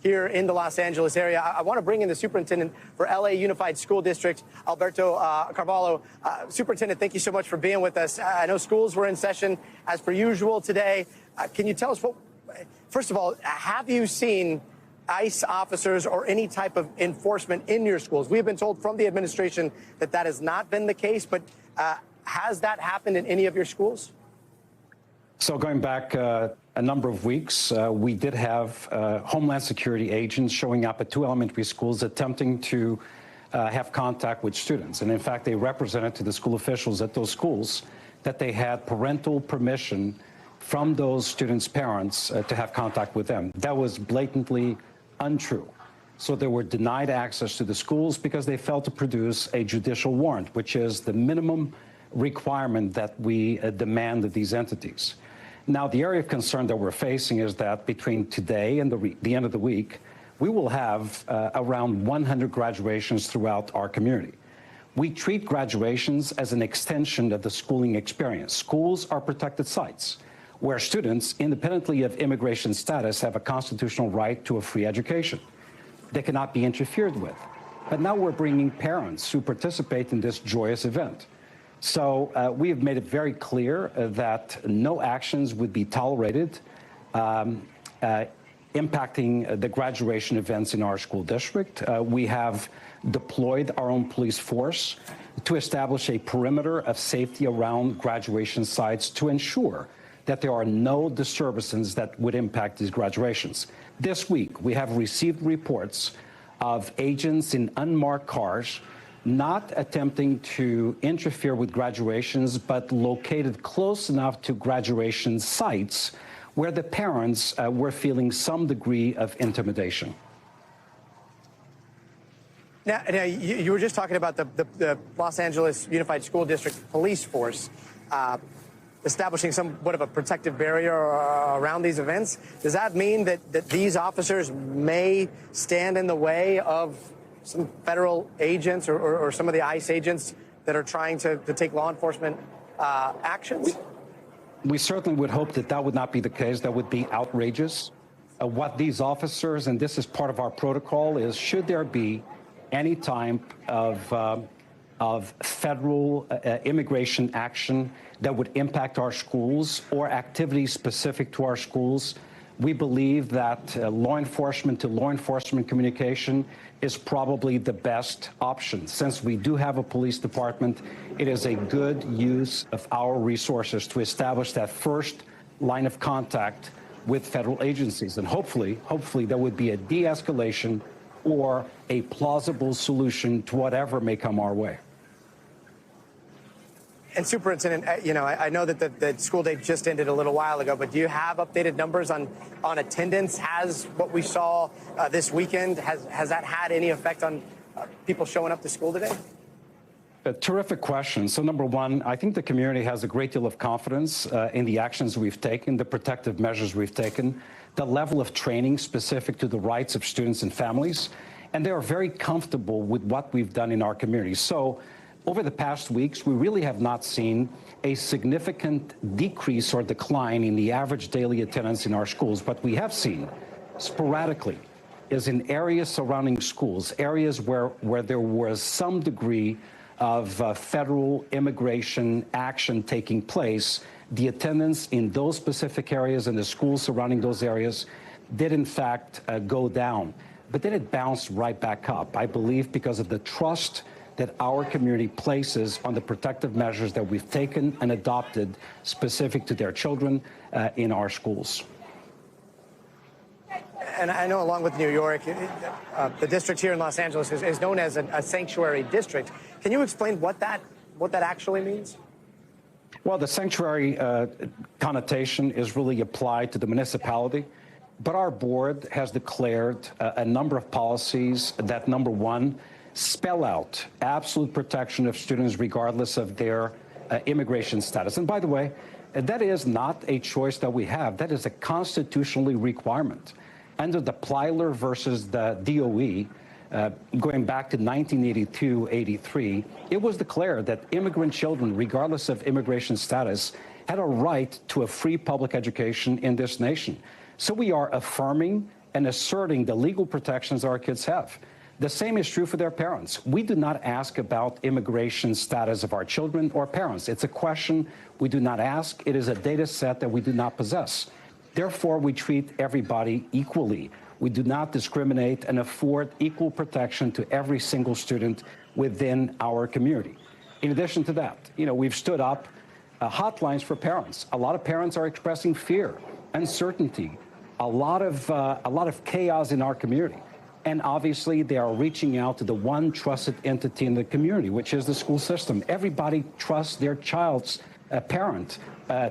here in the Los Angeles area. I want to bring in the superintendent for LA Unified School District, Alberto Carvalho. Superintendent, thank you so much for being with us. I know schools were in session as per usual today. Can you tell us first of all, have you seen ICE officers or any type of enforcement in your schools? We have been told from the administration that that has not been the case, but has that happened in any of your schools? So going back a number of weeks, we did have Homeland Security agents showing up at 2 elementary schools attempting to have contact with students. And in fact, they represented to the school officials at those schools that they had parental permission from those students' parents to have contact with them. That was blatantly untrue. So they were denied access to the schools because they failed to produce a judicial warrant, which is the minimum requirement that we demand of these entities. Now, the area of concern that we're facing is that between today and the end of the week, we will have around 100 graduations throughout our community. We treat graduations as an extension of the schooling experience. Schools are protected sites where students, independently of immigration status, have a constitutional right to a free education. They cannot be interfered with. But now we're bringing parents who participate in this joyous event. So we have made it very clear that no actions would be tolerated impacting the graduation events in our school district. We have deployed our own police force to establish a perimeter of safety around graduation sites to ensure that there are no disturbances that would impact these graduations. This week, we have received reports of agents in unmarked cars not attempting to interfere with graduations, but located close enough to graduation sites where the parents were feeling some degree of intimidation. Now you were just talking about the Los Angeles Unified School District police force establishing somewhat of a protective barrier around these events. Does that mean that these officers may stand in the way of some federal agents or some of the ICE agents that are trying to take law enforcement actions? We certainly would hope that that would not be the case. That would be outrageous. What these officers, and this is part of our protocol, is should there be any type of federal immigration action that would impact our schools or activities specific to our schools, we believe that law enforcement to law enforcement communication is probably the best option. Since we do have a police department, it is a good use of our resources to establish that first line of contact with federal agencies. And hopefully there would be a de-escalation or a plausible solution to whatever may come our way. And Superintendent, I know that the school day just ended a little while ago, but do you have updated numbers on attendance? Has what we saw this weekend, has that had any effect on people showing up to school today? A terrific question. So number one, I think the community has a great deal of confidence in the actions we've taken, the protective measures we've taken, the level of training specific to the rights of students and families, and they are very comfortable with what we've done in our community. So over the past weeks, we really have not seen a significant decrease or decline in the average daily attendance in our schools. What we have seen sporadically is in areas surrounding schools, areas where there was some degree of federal immigration action taking place, the attendance in those specific areas and the schools surrounding those areas did in fact go down. But then it bounced right back up, I believe, because of the trust that our community places on the protective measures that we've taken and adopted specific to their children in our schools. And I know, along with New York, the district here in Los Angeles is known as a sanctuary district. Can you explain what that actually means? Well, the sanctuary connotation is really applied to the municipality, but our board has declared a number of policies that, number one, spell out absolute protection of students regardless of their immigration status. And by the way, that is not a choice that we have. That is a constitutionally requirement. Under the Plyler versus the DOE, going back to 1982-83, it was declared that immigrant children, regardless of immigration status, had a right to a free public education in this nation. So we are affirming and asserting the legal protections our kids have. The same is true for their parents. We do not ask about immigration status of our children or parents. It's a question we do not ask. It is a data set that we do not possess. Therefore, we treat everybody equally. We do not discriminate and afford equal protection to every single student within our community. In addition to that, we've stood up hotlines for parents. A lot of parents are expressing fear, uncertainty, a lot of chaos in our community. And obviously, they are reaching out to the one trusted entity in the community, which is the school system. Everybody trusts their child's parent,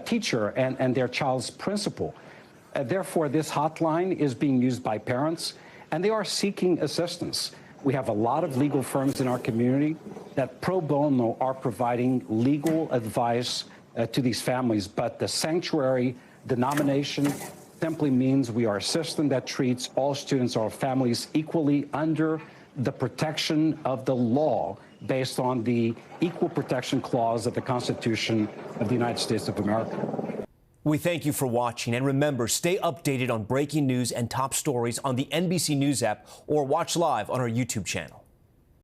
teacher, and their child's principal. Therefore, this hotline is being used by parents, and they are seeking assistance. We have a lot of legal firms in our community that pro bono are providing legal advice to these families, but the sanctuary denomination simply means we are a system that treats all students or families equally under the protection of the law based on the Equal Protection Clause of the Constitution of the United States of America. We thank you for watching, and remember, stay updated on breaking news and top stories on the NBC News app or watch live on our YouTube channel.